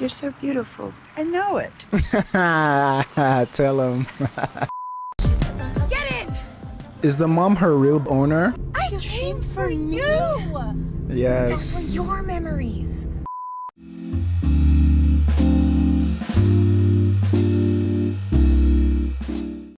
You're so beautiful. I know it. Tell him. Get in! Is the mom her real owner? I came for you! Yes. Those were your memories.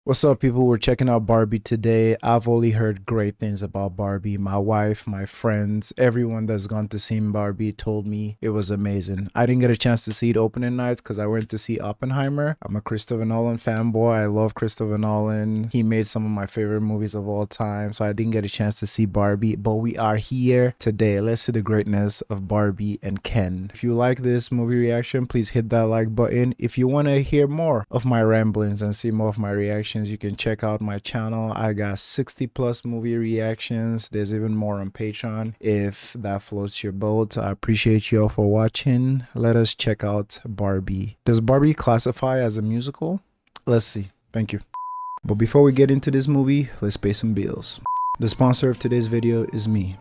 What's up, people? We're checking out Barbie today. I've only heard great things about Barbie. My wife, my friends, everyone that's gone to see Barbie told me it was amazing. I didn't get a chance to see it opening nights because I went to see Oppenheimer. I'm a Christopher Nolan fanboy. I love Christopher Nolan. He made some of my favorite movies of all time, so I didn't get a chance to see Barbie, but we are here today. Let's see the greatness of Barbie and Ken. If you like this movie reaction, please hit that like button. If you want to hear more of my ramblings and see more of my reactions, you can check out my channel. I got 60+ movie reactions. There's even more on Patreon if that floats your boat. I appreciate you all for watching. Let us check out Barbie. Does Barbie classify as a musical? Let's see. Thank you. But before we get into this movie, let's pay some bills. The sponsor of today's video is me.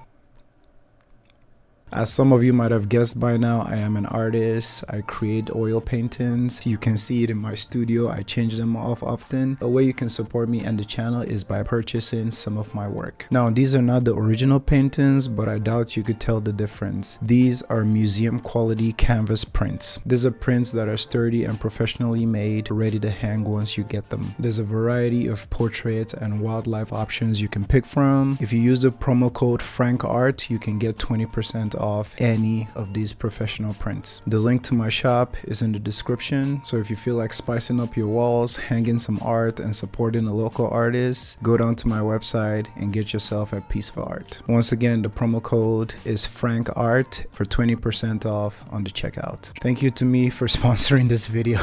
As some of you might have guessed by now, I am an artist. I create oil paintings. You can see it in my studio. I change them off often. A way you can support me and the channel is by purchasing some of my work. Now, these are not the original paintings, but I doubt you could tell the difference. These are museum quality canvas prints. These are prints that are sturdy and professionally made, ready to hang once you get them. There's a variety of portrait and wildlife options you can pick from. If you use the promo code FrankArt, you can get 20% off any of these professional prints. The link to my shop is in the description, so if you feel like spicing up your walls, hanging some art, and supporting a local artist, go down to my website and get yourself a piece of art. Once again, the promo code is FrankArt for 20% off on the checkout. Thank you to me for sponsoring this video.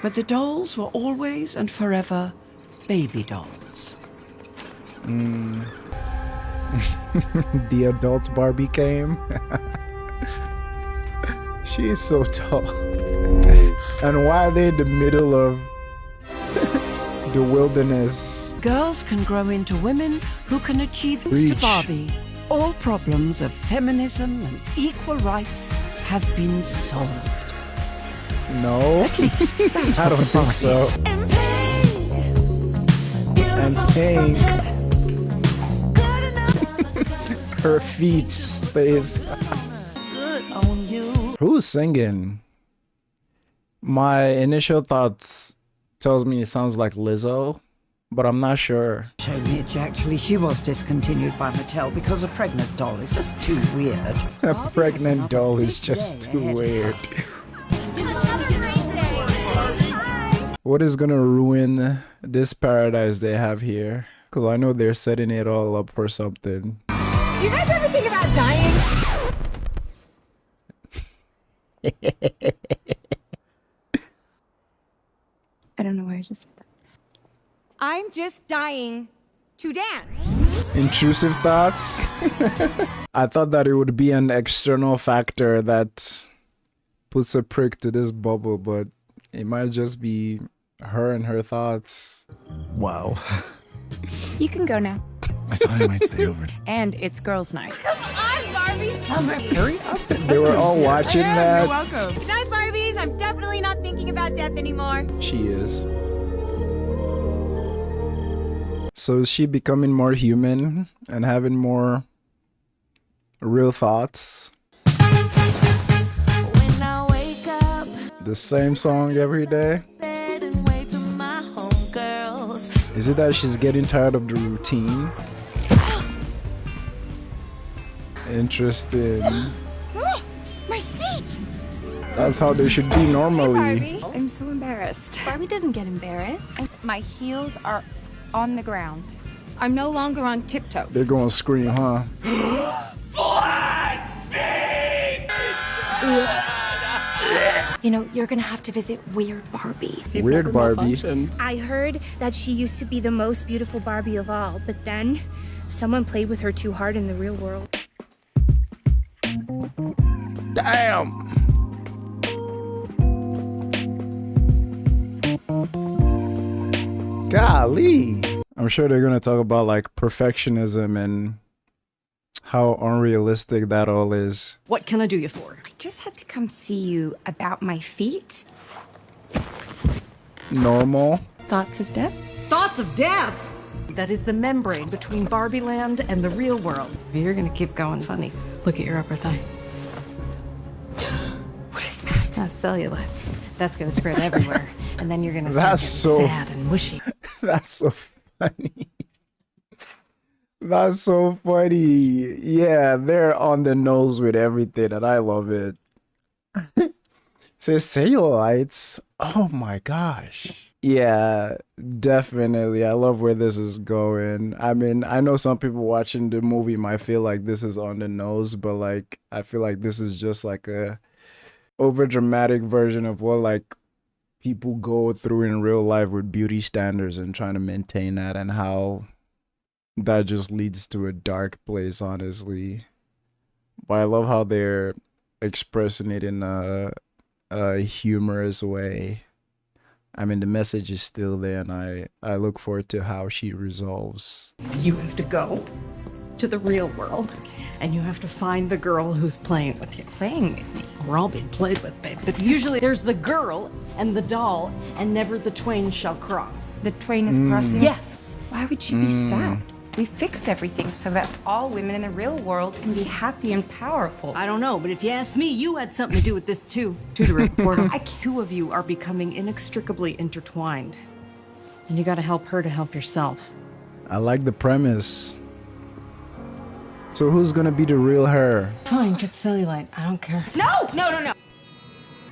But the dolls were always and forever baby dolls. The adult Barbie came. She is so tall. And why are they in the middle of the wilderness? Girls can grow into women who can achieve Preach. to Barbie. All problems of feminism and equal rights have been solved. No, At least that's I what don't think so. And pink. Her feet stays. Who's singing? My initial thoughts tells me it sounds like Lizzo, but I'm not sure. Showmage, actually, she was discontinued by Mattel because a pregnant doll is just too weird. A pregnant doll is just too weird. What is gonna ruin this paradise they have here? Because I know they're setting it all up for something. Do you guys ever think about dying? I don't know why I just said that. I'm just dying to dance. Intrusive thoughts? I thought that it would be an external factor that puts a prick to this bubble, but it might just be her and her thoughts. Wow. You can go now. I thought I might stay over. And it's girls' night. Come on, Barbie summer. They were all watching that. welcome. Good night, Barbies. I'm definitely not thinking about death anymore. She is. So is she becoming more human and having more real thoughts? When I wake up, The same song every day? bed and wait for my homegirls. Is it that she's getting tired of the routine? Interesting. My feet! That's how they should be normally. I'm so embarrassed. Barbie doesn't get embarrassed. My heels are on the ground. I'm no longer on tiptoe. They're gonna scream, huh? You know, you're gonna have to visit Weird Barbie. Weird Barbie. I heard that she used to be the most beautiful Barbie of all, but then someone played with her too hard in the real world. Damn! Golly! I'm sure they're gonna talk about like perfectionism and how unrealistic that all is. What can I do you for? I just had to come see you about my feet. Normal. Thoughts of death? Thoughts of death! That is the membrane between Barbie land and the real world. You're gonna keep going funny. Look at your upper thigh. What is that? That's cellulite. That's gonna spread everywhere. And then you're gonna start That's getting so sad and mushy. That's so funny. That's so funny. Yeah, they're on the nose with everything, and I love it. Says cellulites. Oh my gosh. Yeah, definitely. I love where this is going. I mean, I know some people watching the movie might feel like this is on the nose, but like I feel like this is just like a over dramatic version of what like people go through in real life with beauty standards and trying to maintain that, and how that just leads to a dark place, honestly. But I love how they're expressing it in a humorous way. I mean, the message is still there, and I look forward to how she resolves. You have to go to the real world, and you have to find the girl who's playing with you. Playing with me? We're all being played with, babe. But usually there's the girl and the doll, and never the twain shall cross. The twain is crossing? Yes. Why would you be sad? We fixed everything so that all women in the real world can be happy and powerful. I don't know, but if you ask me, you had something to do with this too. To the reporter. Two of you are becoming inextricably intertwined. And you gotta help her to help yourself. I like the premise. So who's gonna be the real her? Fine, get cellulite. I don't care. No! No, no, no!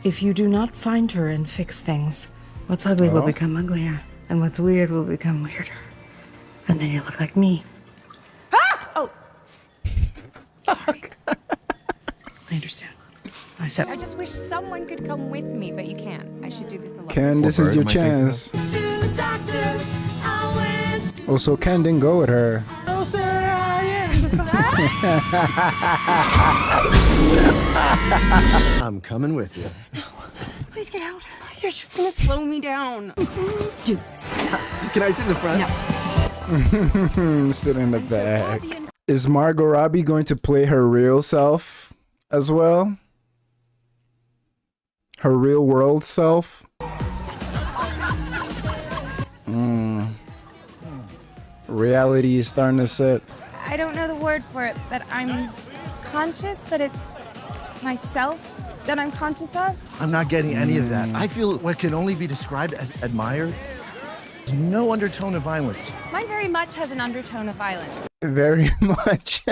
If you do not find her and fix things, what's ugly will become uglier, and what's weird will become weirder. And then you look like me. Ah! Oh! Sorry. I understand. I said I just wish someone could come with me, but you can't. I should do this alone. Ken, this is your chance. Also, Ken didn't go with her. I'm coming with you. Please get out. You're just gonna slow me down. do this. Can I sit in the front? No. Sit in the back. Is Margot Robbie going to play her real self as well? Her real world self? Reality is starting to set. I don't know the word for it, but I'm conscious, but it's myself that I'm conscious of. I'm not getting any of that. I feel what can only be described as admired. There's no undertone of violence. Mine very much has an undertone of violence. Very much.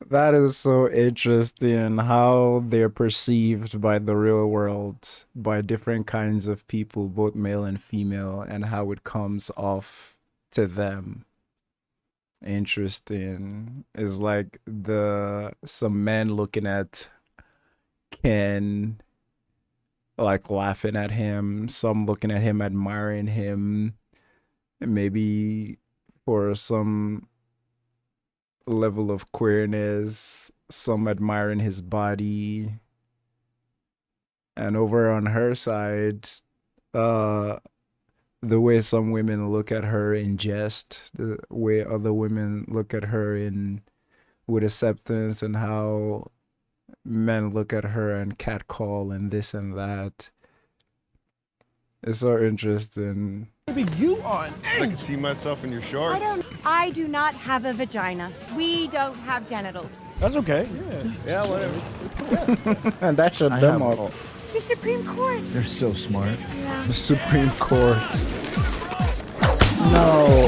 That is so interesting how they're perceived by the real world, by different kinds of people, both male and female, and how it comes off to them. Interesting. It's like some men looking at Ken, like laughing at him, some looking at him, admiring him, and maybe for some level of queerness, some admiring his body. And over on her side, the way some women look at her in jest, the way other women look at her in with acceptance, and how men look at her and catcall and this and that. It's so interesting. I can see myself in your shorts. I do not have a vagina. We don't have genitals. That's okay. Yeah, whatever. And that shut them have- up. The Supreme Court. They're so smart. The Supreme Court. No.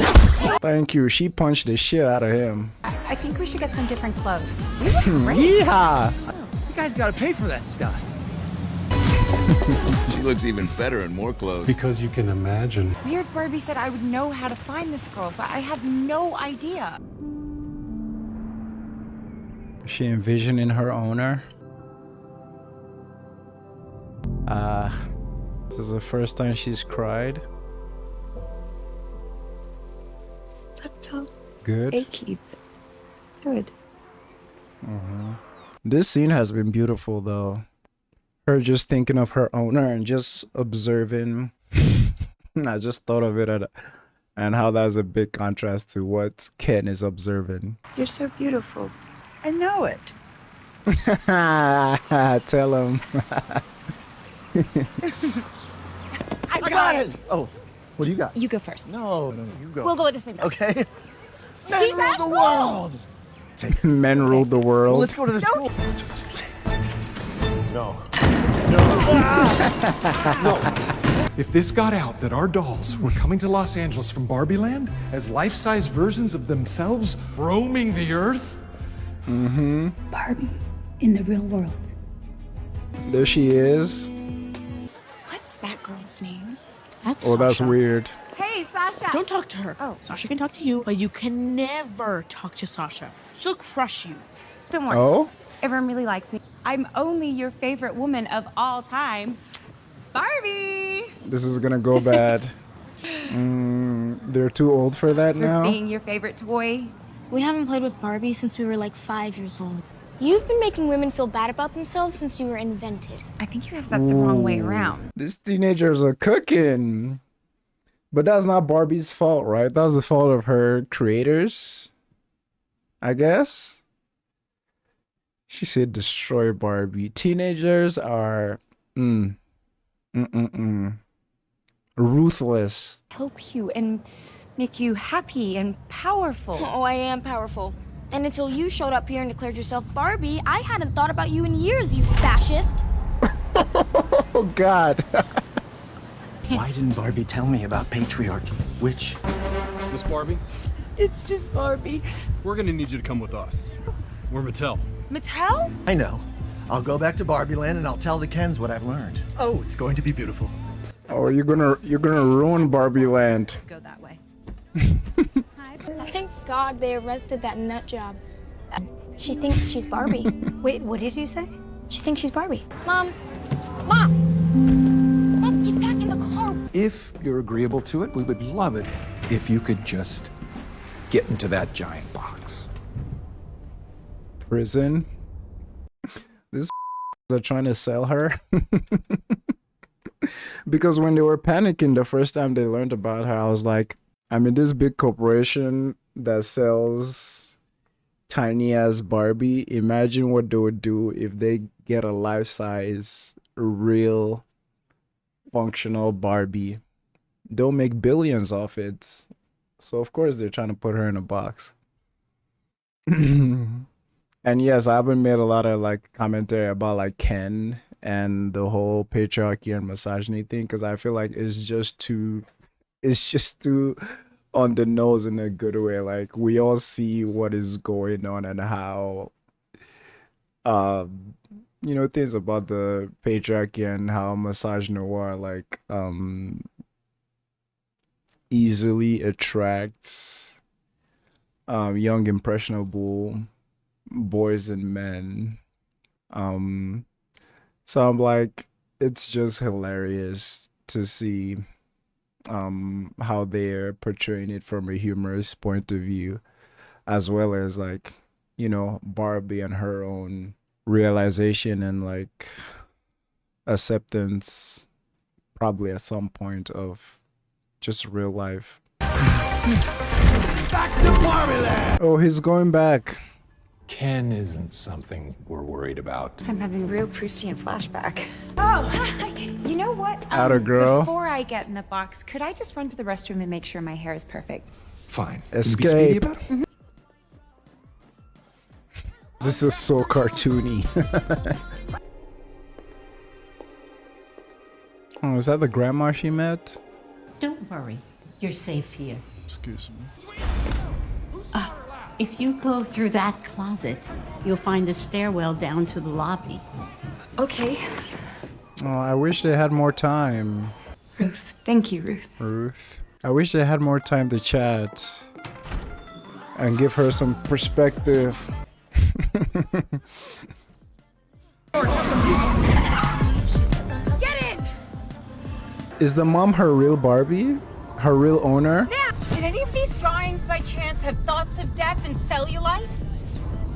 Thank you. She punched the shit out of him. I think we should get some different clothes. We look great. Yeehaw! You guys gotta pay for that stuff. She looks even better in more clothes. Because you can imagine. Weird Barbie said I would know how to find this girl, but I have no idea. Is she envisioning her owner? This is the first time she's cried. That felt Good. achy. Good. This scene has been beautiful though. Her just thinking of her owner and just observing. I just thought of it and how that's a big contrast to what Ken is observing. You're so beautiful. I know it. Tell him. I got it. Oh, what do you got? You go first. No, you go. We'll go at the same time. Okay. She's Men rule the world. Men rule the world. Well, let's go to the school. No. If this got out that our dolls were coming to Los Angeles from Barbie Land as life-size versions of themselves roaming the earth. Barbie in the real world. There she is. What's that girl's name? Oh, that's weird. Hey, Sasha. Don't talk to her. Oh. Sasha can talk to you, but you can never talk to Sasha. She'll crush you. Don't worry. Oh? Everyone really likes me. I'm only your favorite woman of all time, Barbie. This is gonna go bad. They're too old for that For now. being your favorite toy. We haven't played with Barbie since we were like 5 years old. You've been making women feel bad about themselves since you were invented. I think you have that the wrong way around. These teenagers are cooking. But that's not Barbie's fault, right? That's the fault of her creators, I guess. She said destroy Barbie. Teenagers are ruthless. Help you and make you happy and powerful. Oh, I am powerful. And until you showed up here and declared yourself Barbie, I hadn't thought about you in years, you fascist. Oh, God. Why didn't Barbie tell me about patriarchy? Which? Miss Barbie, It's just Barbie. we're gonna need you to come with us. We're Mattel. Mattel? I know. I'll go back to Barbie Land and I'll tell the Kens what I've learned. Oh, it's going to be beautiful. Oh, you're gonna ruin Barbie Land. Go that way. Thank God they arrested that nut job. She thinks she's Barbie. Wait, what did you say? She thinks she's Barbie. Mom! Mom, get back in the car. If you're agreeable to it, we would love it if you could just get into that giant box. Prison. This are trying to sell her. Because when they were panicking the first time they learned about her, I was like, I mean, this big corporation that sells tiny ass Barbie, imagine what they would do if they get a life-size, real, functional Barbie. They'll make billions off it. So of course they're trying to put her in a box. And yes, I haven't made a lot of like commentary about like Ken and the whole patriarchy and misogyny thing, because I feel like it's just too on the nose in a good way. Like we all see what is going on and how you know, things about the patriarchy and how misogynoir like easily attracts young impressionable boys and men. So I'm like, it's just hilarious to see how they're portraying it from a humorous point of view, as well as like, you know, Barbie and her own realization and like acceptance probably at some point of just real life. Back to Barbie Land! Oh, he's going back. Ken isn't something we're worried about. I'm having real Proustian flashback. Oh, you know what? Atta girl. Before I get in the box, could I just run to the restroom and make sure my hair is perfect? Fine. Escape. Can you be speedy about it? This is so cartoony. Oh, is that the grandma she met? Don't worry, you're safe here. Excuse me. If you go through that closet, you'll find a stairwell down to the lobby. Okay. Oh, I wish they had more time. Ruth. Thank you, Ruth. Ruth. I wish they had more time to chat and give her some perspective. Get in! Is the mom her real Barbie? Her real owner? Now, did any of these drawings by chance have thoughts of death and cellulite?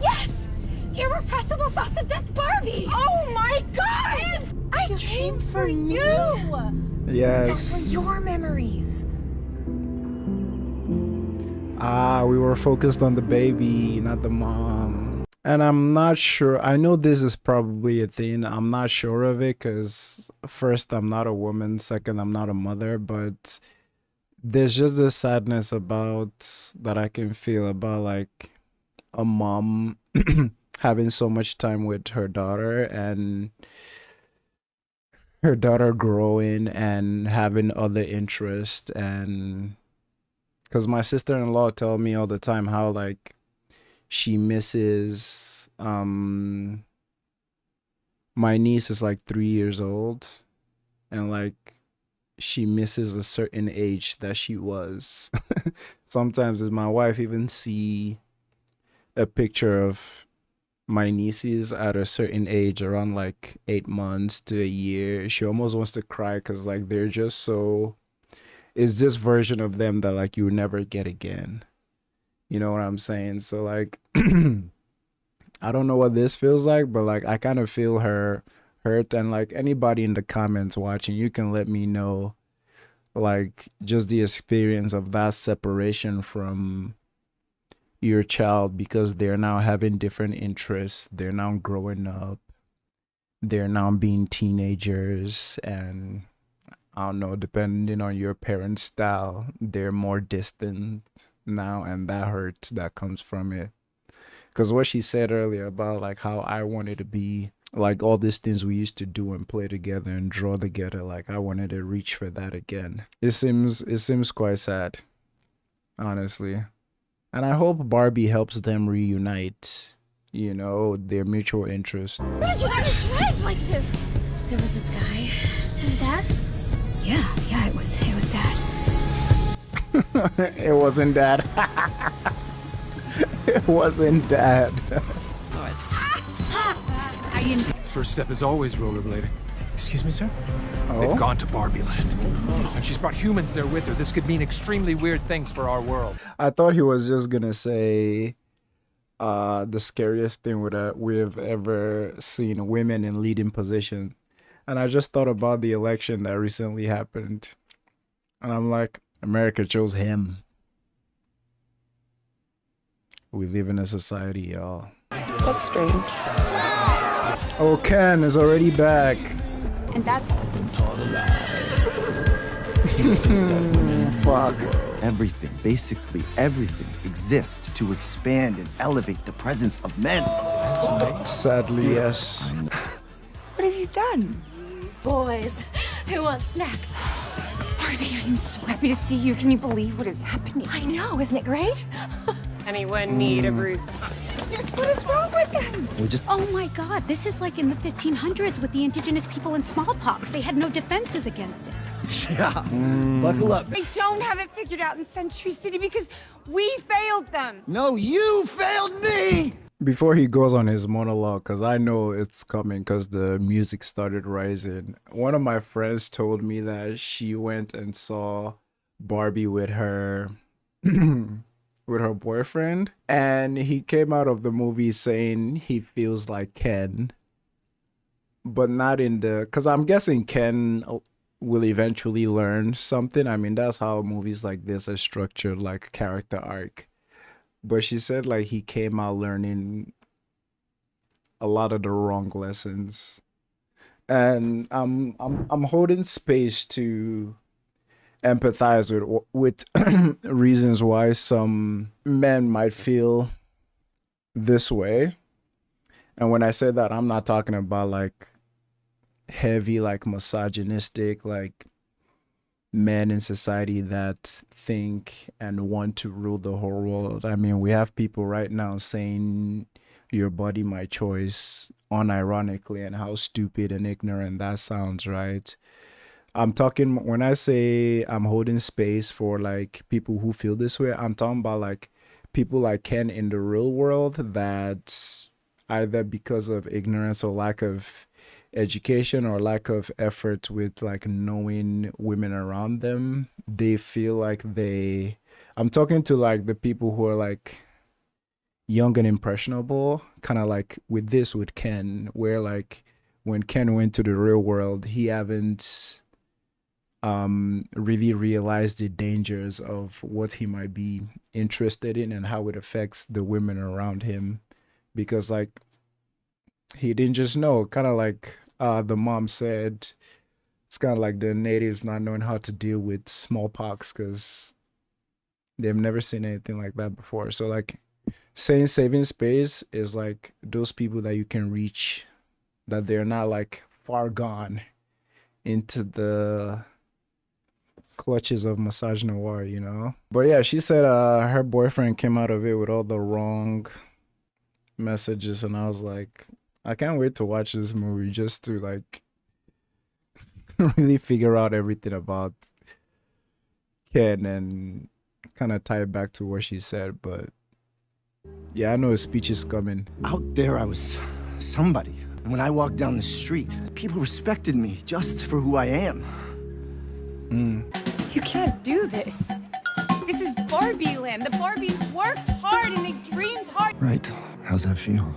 Yes! Irrepressible thoughts of death, Barbie! Oh my God! I came for you! Yes. Those were your memories. We were focused on the baby, not the mom. And I'm not sure. I know this is probably a thing. I'm not sure of it because first, I'm not a woman. Second, I'm not a mother. But there's just this sadness about that I can feel about like a mom having so much time with her daughter and her daughter growing and having other interests. And because my sister-in-law tell me all the time how like she misses my niece is like 3 years old and like she misses a certain age that she was. Sometimes as my wife even see a picture of my nieces at a certain age around like 8 months to a year, she almost wants to cry because like they're just so, it's this version of them that like you never get again. You know what I'm saying? So like I don't know what this feels like, but like I kind of feel her hurt. And like anybody in the comments watching, you can let me know like just the experience of that separation from your child because they're now having different interests, they're now growing up, they're now being teenagers, and I don't know, depending on your parents' style, they're more distant now, and that hurt that comes from it. Because what she said earlier about like how I wanted to be like all these things we used to do and play together and draw together, like I wanted to reach for that again. It seems quite sad, honestly. And I hope Barbie helps them reunite, you know, their mutual interest. Why did you gotta drive like this? There was this guy. His dad? Yeah, it was Dad. It wasn't Dad. It wasn't Dad. First step is always rollerblading. Excuse me, sir? They've gone to Barbie Land. And she's brought humans there with her. This could mean extremely weird things for our world. I thought he was just gonna say the scariest thing we've ever seen women in leading position. And I just thought about the election that recently happened. And I'm like, America chose him. We live in a society, y'all. That's strange. Oh, Ken is already back. And that's... Fuck. Everything, basically everything, exists to expand and elevate the presence of men. Sadly, yes. What have you done? Boys, who wants snacks? Barbie, I'm so happy to see you. Can you believe what is happening? I know, isn't it great? Anyone need a bruise? What is wrong with them? Oh my God, this is like in the 1500s with the indigenous people and smallpox. They had no defenses against it. Yeah, buckle up. They don't have it figured out in Century City because we failed them. No, you failed me! Before he goes on his monologue, because I know it's coming because the music started rising. One of my friends told me that she went and saw Barbie with her with her boyfriend, and he came out of the movie saying he feels like Ken, but not in the, because I'm guessing Ken will eventually learn something. I mean, that's how movies like this are structured, like a character arc. But she said like he came out learning a lot of the wrong lessons, and I'm holding space to empathize with reasons why some men might feel this way. And when I say that, I'm not talking about like heavy, like misogynistic, like men in society that think and want to rule the whole world. I mean, we have people right now saying your body, my choice, unironically, and how stupid and ignorant that sounds, right? I'm talking, when I say I'm holding space for like people who feel this way, I'm talking about like people like Ken in the real world that either because of ignorance or lack of education or lack of effort with like knowing women around them, they feel like I'm talking to like the people who are like young and impressionable, kind of like with Ken, where like when Ken went to the real world, he haven't really realize the dangers of what he might be interested in and how it affects the women around him, because like he didn't just know, kind of like the mom said, it's kind of like the natives not knowing how to deal with smallpox because they've never seen anything like that before. So like saying saving space is like those people that you can reach, that they're not like far gone into the clutches of massage noir, you know. But yeah, she said her boyfriend came out of it with all the wrong messages, and I was like, I can't wait to watch this movie just to like really figure out everything about Ken and kind of tie it back to what she said. But yeah, I know a speech is coming. Out there, I was somebody. And when I walked down the street, people respected me just for who I am. You can't do this. This is Barbie land. The Barbies worked hard and they dreamed hard. Right. How's that feel?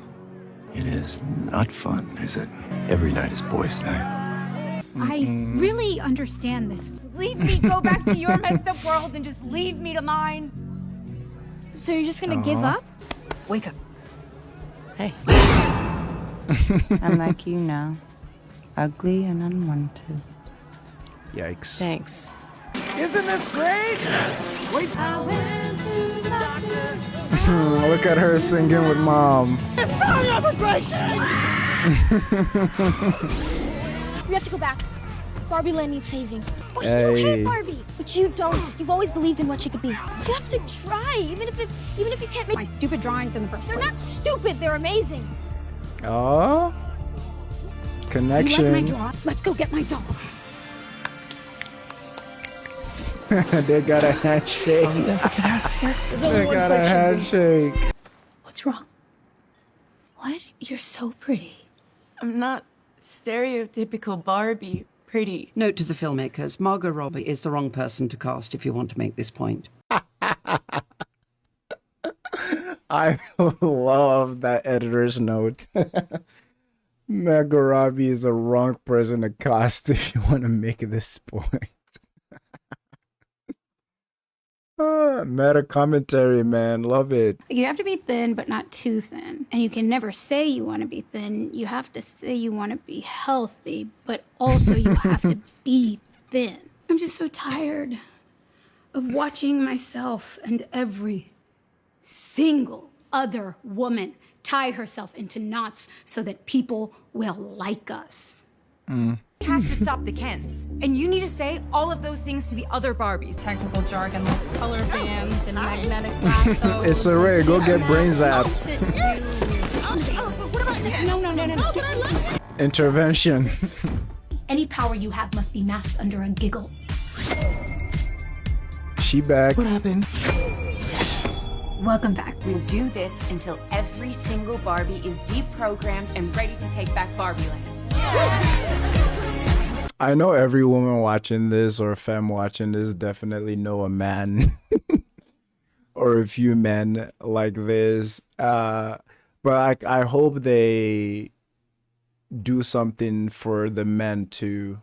It is not fun, is it? Every night is boys' night. I really understand this. Leave me go back to your messed up world and just leave me to mine. So you're just gonna give up? Wake up. Hey. I'm like you now. Ugly and unwanted. Yikes. Thanks. Isn't this great? Yes. Wait. I went to the doctor. Look at her singing with mom. Sorry, have a great We have to go back. Barbie land needs saving. Wait, you Hey. hate Barbie, but you don't. You've always believed in what she could be. You have to try, even if you can't make My stupid drawings in the first They're place. not stupid. They're amazing. Oh, You connection. like my drawing? Let's go get my doll. They got a handshake. I'll never get out of here. They got a handshake. What's wrong? What? You're so pretty. I'm not stereotypical Barbie pretty. Note to the filmmakers, Margot Robbie is the wrong person to cast if you want to make this point. I love that editor's note. Margot Robbie is the wrong person to cast if you want to make this point. Meta commentary, man. Love it. You have to be thin, but not too thin. And you can never say you want to be thin. You have to say you want to be healthy, but also you have to be thin. I'm just so tired of watching myself and every single other woman tie herself into knots so that people will like us. You have to stop the Kens. And you need to say all of those things to the other Barbies. Technical jargon like color bands and magnetic lassos. It's a ray. Go get brain zapped. No. Intervention. Any power you have must be masked under a giggle. She back. What happened? Welcome back. We'll do this until every single Barbie is deprogrammed and ready to take back Barbie land. I know every woman watching this or femme watching this definitely know a man or a few men like this. But I hope they do something for the men too.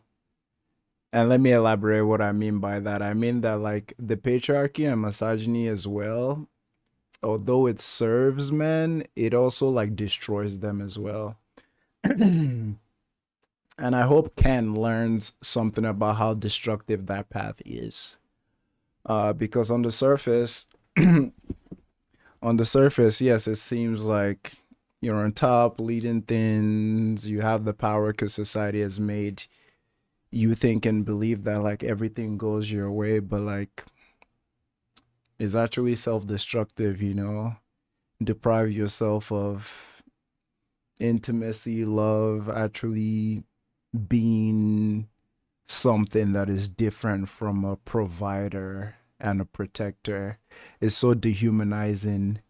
And let me elaborate what I mean by that. I mean that like the patriarchy and misogyny as well, although it serves men, it also like destroys them as well. And I hope Ken learns something about how destructive that path is. Because on the surface, yes, it seems like you're on top, leading things, you have the power because society has made you think and believe that like everything goes your way, but like it's actually self-destructive, you know? Deprive yourself of intimacy, love, actually being something that is different from a provider and a protector is so dehumanizing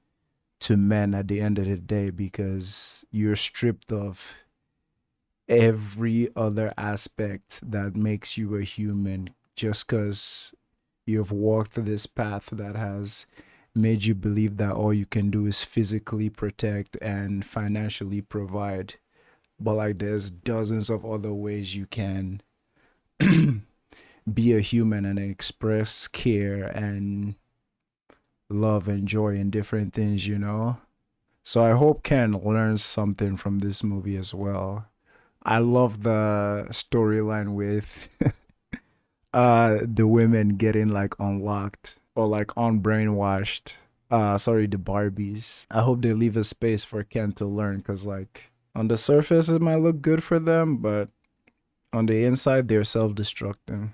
to men at the end of the day, because you're stripped of every other aspect that makes you a human just because you've walked this path that has made you believe that all you can do is physically protect and financially provide. But like there's dozens of other ways you can be a human and express care and love and joy in different things, you know? So I hope Ken learns something from this movie as well. I love the storyline with the women getting like unlocked or like unbrainwashed. Sorry, the Barbies. I hope they leave a space for Ken to learn, because like on the surface it might look good for them, but on the inside they're self-destructing,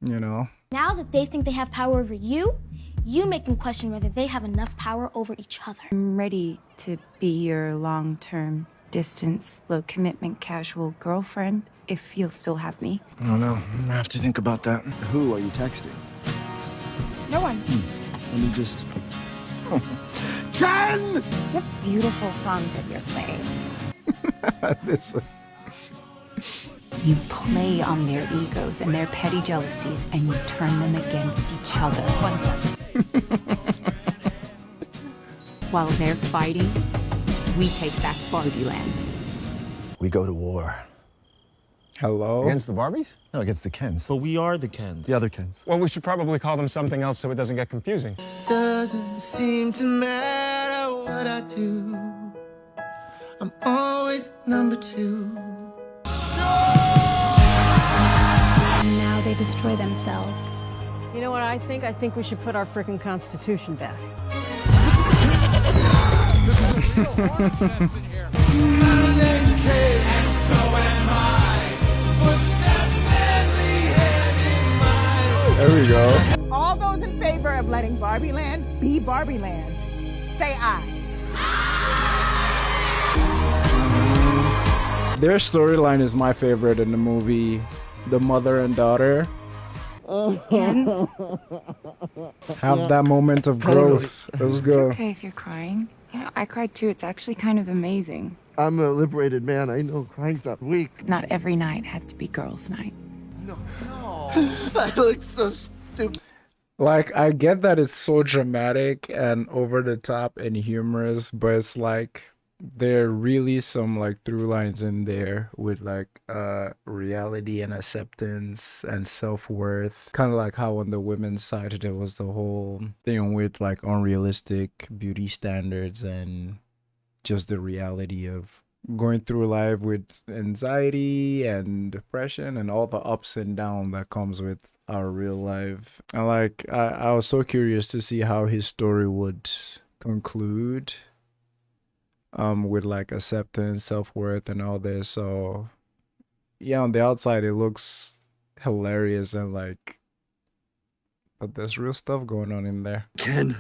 you know? Now that they think they have power over you, you make them question whether they have enough power over each other. I'm ready to be your long-term, distance, low-commitment, casual girlfriend, if you'll still have me. I don't know. I'm gonna have to think about that. Who are you texting? No one. Let me just... Ken! It's a beautiful song that you're playing. This... You play on their egos and their petty jealousies, and you turn them against each other. 1 second. While they're fighting, we take back Barbie Land. We go to war. Hello? Against the Barbies? No, against the Kens. But we are the Kens. The other Kens. Well, we should probably call them something else so it doesn't get confusing. Doesn't seem to matter what I do. I'm always number 2. And now they destroy themselves. You know what I think? I think we should put our frickin' Constitution back. This is a real hard test in here. My name's Kate, and so am I. Put that manly head in mine. There we go. All those in favor of letting Barbie Land be Barbie Land, say aye. Their storyline is my favorite in the movie, the mother and daughter. Ken? Have that moment of growth. Let's go. It's okay if you're crying. You know, I cried too. It's actually kind of amazing. I'm a liberated man. I know crying's not weak. Not every night had to be girls' night. No. I look so stupid. Like, I get that it's so dramatic and over the top and humorous, but it's like there are really some like through lines in there with like reality and acceptance and self-worth, kind of like how on the women's side there was the whole thing with like unrealistic beauty standards and just the reality of going through life with anxiety and depression and all the ups and downs that comes with our real life. And like I was so curious to see how his story would conclude with like acceptance, self-worth and all this. So yeah, on the outside it looks hilarious and like, but there's real stuff going on in there. Ken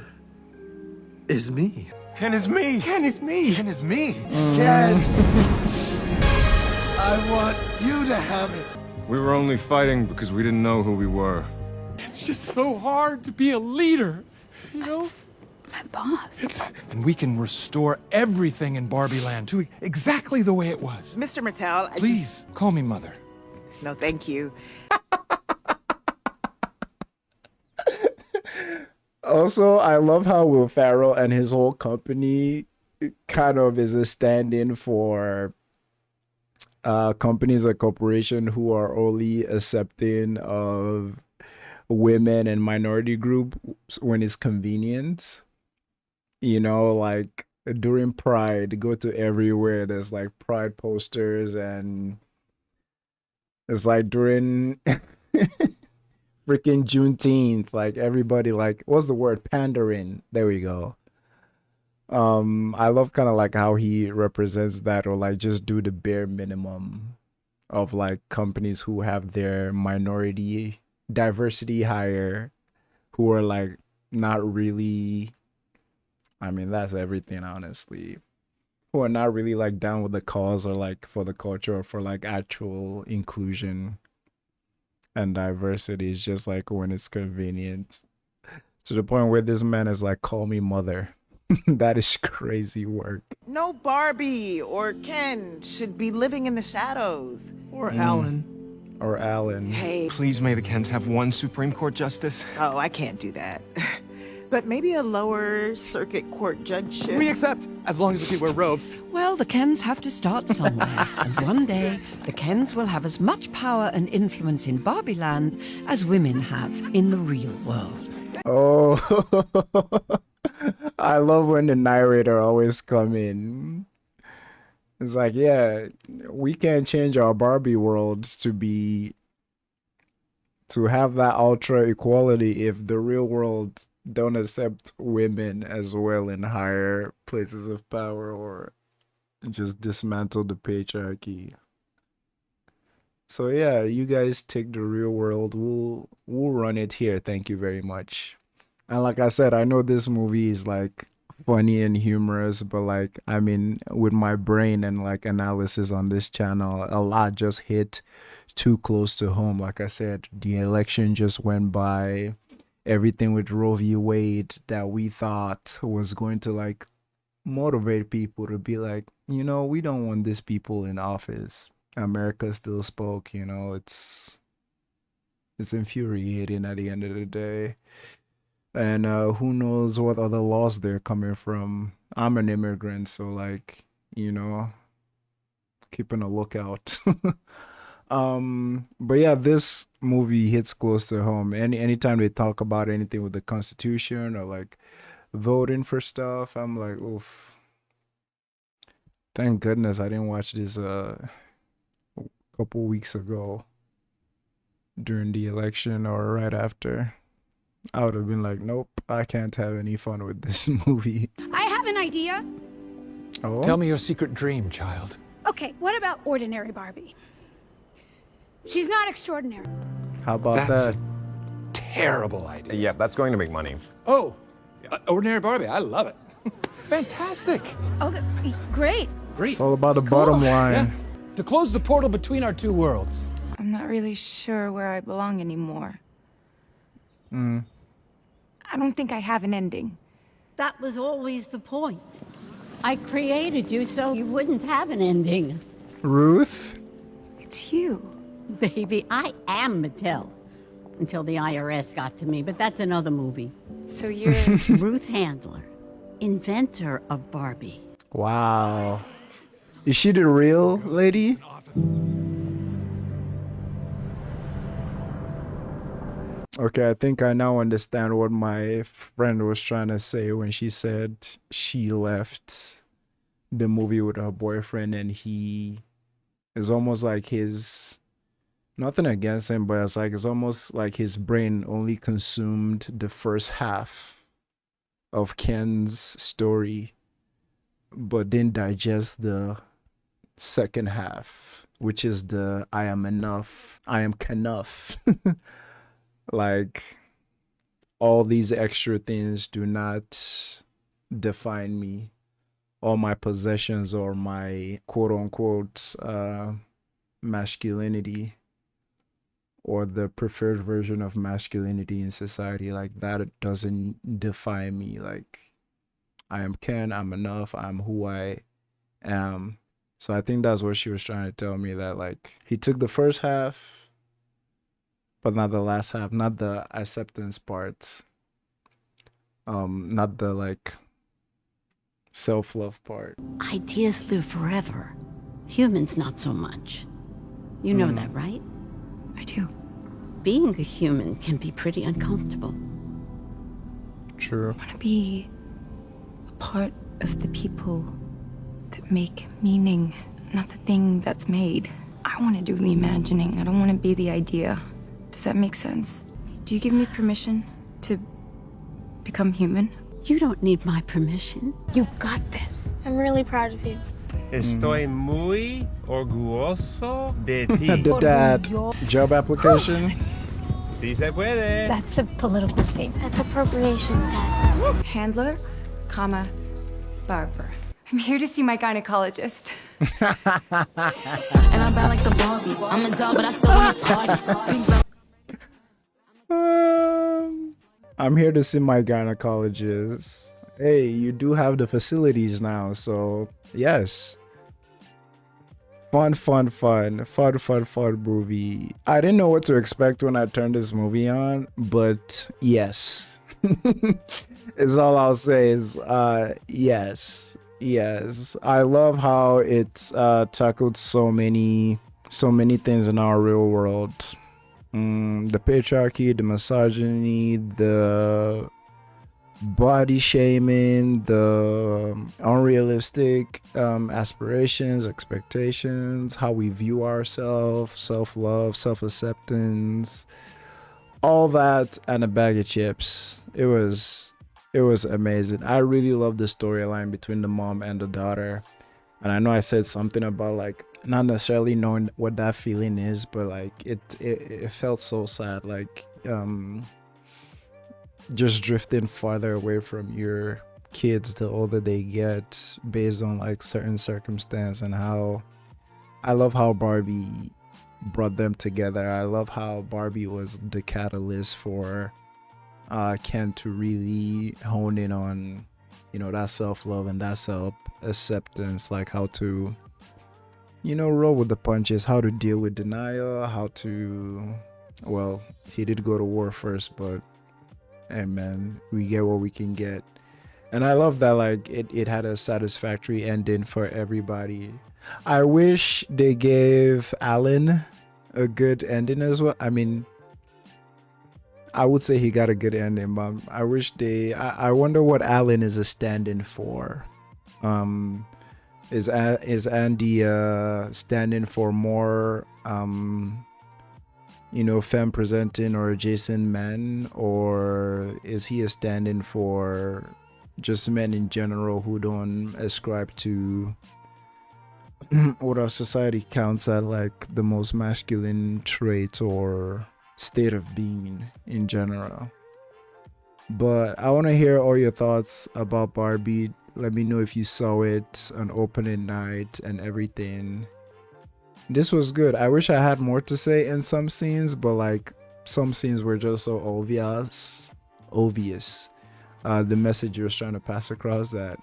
is me. Ken is me. Ken is me. Ken is me. Ken, I want you to have it. We were only fighting because we didn't know who we were. It's just so hard to be a leader, you know? That's my boss. And we can restore everything in Barbie Land to exactly the way it was. Mr. Mattel, Please, call me mother. No, thank you. Also, I love how Will Ferrell and his whole company kind of is a stand-in for companies or corporation who are only accepting of women and minority groups when it's convenient. You know, like during Pride, go to everywhere. There's like Pride posters, and it's like during freaking Juneteenth, like everybody like, what's the word? Pandering. There we go. I love kind of like how he represents that, or like just do the bare minimum of like companies who have their minority diversity higher, who are like not really, I mean, that's everything, honestly, who are not really like down with the cause or like for the culture or for like actual inclusion and diversity. Is just like when it's convenient, to the point where this man is like, call me mother. That is crazy work. No Barbie or Ken should be living in the shadows. Or Alan. Or Alan. Hey. Please may the Kens have one Supreme Court justice. Oh, I can't do that. but maybe a lower circuit court judgeship. We accept, as long as we can wear robes. Well, the Kens have to start somewhere, and one day the Kens will have as much power and influence in Barbie Land as women have in the real world. Oh, I love when the narrator always come in. It's like, yeah, we can't change our Barbie worlds to have that ultra equality if the real world don't accept women as well in higher places of power, or just dismantle the patriarchy. So yeah, you guys take the real world. We'll run it here. Thank you very much. And like I said, I know this movie is like funny and humorous, but like, I mean, with my brain and like analysis on this channel, a lot just hit too close to home. Like I said, the election just went by. Everything with Roe v. Wade that we thought was going to like motivate people to be like, you know, we don't want these people in office. America still spoke, you know, it's infuriating at the end of the day. And who knows what other laws they're coming from. I'm an immigrant, so like, you know, keeping a lookout. But yeah, this movie hits close to home. Anytime they talk about anything with the Constitution or like voting for stuff, I'm like, oof. Thank goodness I didn't watch this a couple weeks ago during the election or right after. I would have been like, nope, I can't have any fun with this movie. I have an idea. Oh? Tell me your secret dream, child. Okay, what about ordinary Barbie? She's not extraordinary. How about That's that? a terrible idea. Yeah, that's going to make money. Oh, ordinary Barbie. I love it. Fantastic. Okay, great. It's all about the bottom line. Yeah. To close the portal between our two worlds. I'm not really sure where I belong anymore. I don't think I have an ending. That was always the point. I created you so you wouldn't have an ending. Ruth? It's you. Baby, I am Mattel. Until the IRS got to me, but that's another movie. So you're Ruth Handler, inventor of Barbie. Wow. Is she the real lady? Okay, I think I now understand what my friend was trying to say when she said she left the movie with her boyfriend and he is almost like his, nothing against him, but it's almost like his brain only consumed the first half of Ken's story, but didn't digest the second half, which is the I am enough, I am enough. Like, all these extra things do not define me. All my possessions or my quote-unquote masculinity or the preferred version of masculinity in society, like, that doesn't define me. Like, I am Ken, I'm enough, I'm who I am. So I think that's what she was trying to tell me, that, like, he took the first half, but not the last half, not the acceptance part, not the like self-love part. Ideas live forever. Humans not so much. You know that, right? I do. Being a human can be pretty uncomfortable. True. I want to be a part of the people that make meaning, not the thing that's made. I want to do the imagining. I don't want to be the idea. Does that make sense? Do you give me permission to become human? You don't need my permission. You got this. I'm really proud of you. Estoy muy orgulloso de ti. The dad. Job application. Sí se puede. That's a political statement. That's appropriation, Dad. Handler, comma, barber. I'm here to see my gynecologist. And I'm bad like the Barbie. I'm a dog, but I still want to party. I'm here to see my gynecologist. Hey, you do have the facilities now, so yes. Fun movie. I didn't know what to expect when I turned this movie on, but yes. is all I'll say is yes. Yes. I love how it's tackled so many things in our real world. The patriarchy, the misogyny, the body shaming, the unrealistic aspirations, expectations, how we view ourselves, self-love, self-acceptance, all that, and a bag of chips. It was amazing. I really love the storyline between the mom and the daughter. And I know I said something about like not necessarily knowing what that feeling is, but like it felt so sad, like just drifting farther away from your kids the older they get based on like certain circumstance. And how I love how Barbie brought them together. I love how Barbie was the catalyst for Ken to really hone in on, you know, that self-love and that self-acceptance, like how to, you know, roll with the punches, how to deal with denial, how to, well, he did go to war first, but hey man, we get what we can get. And I love that like it had a satisfactory ending for everybody. I wish they gave Alan a good ending as well. I mean, I would say he got a good ending, but I wish I wonder what Alan is a stand-in for. Is Andy standing for more you know, femme presenting or adjacent men, or is he a stand-in for just men in general who don't ascribe to what our society counts as like the most masculine traits or state of being in general? But I want to hear all your thoughts about Barbie. Let me know if you saw it on opening night and everything. This was good. I wish I had more to say in some scenes, but like some scenes were just so obvious. The message you was trying to pass across, that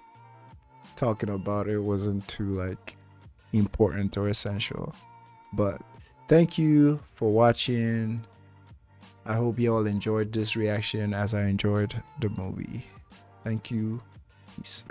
talking about it wasn't too like important or essential. But thank you for watching. I hope you all enjoyed this reaction as I enjoyed the movie. Thank you. Peace.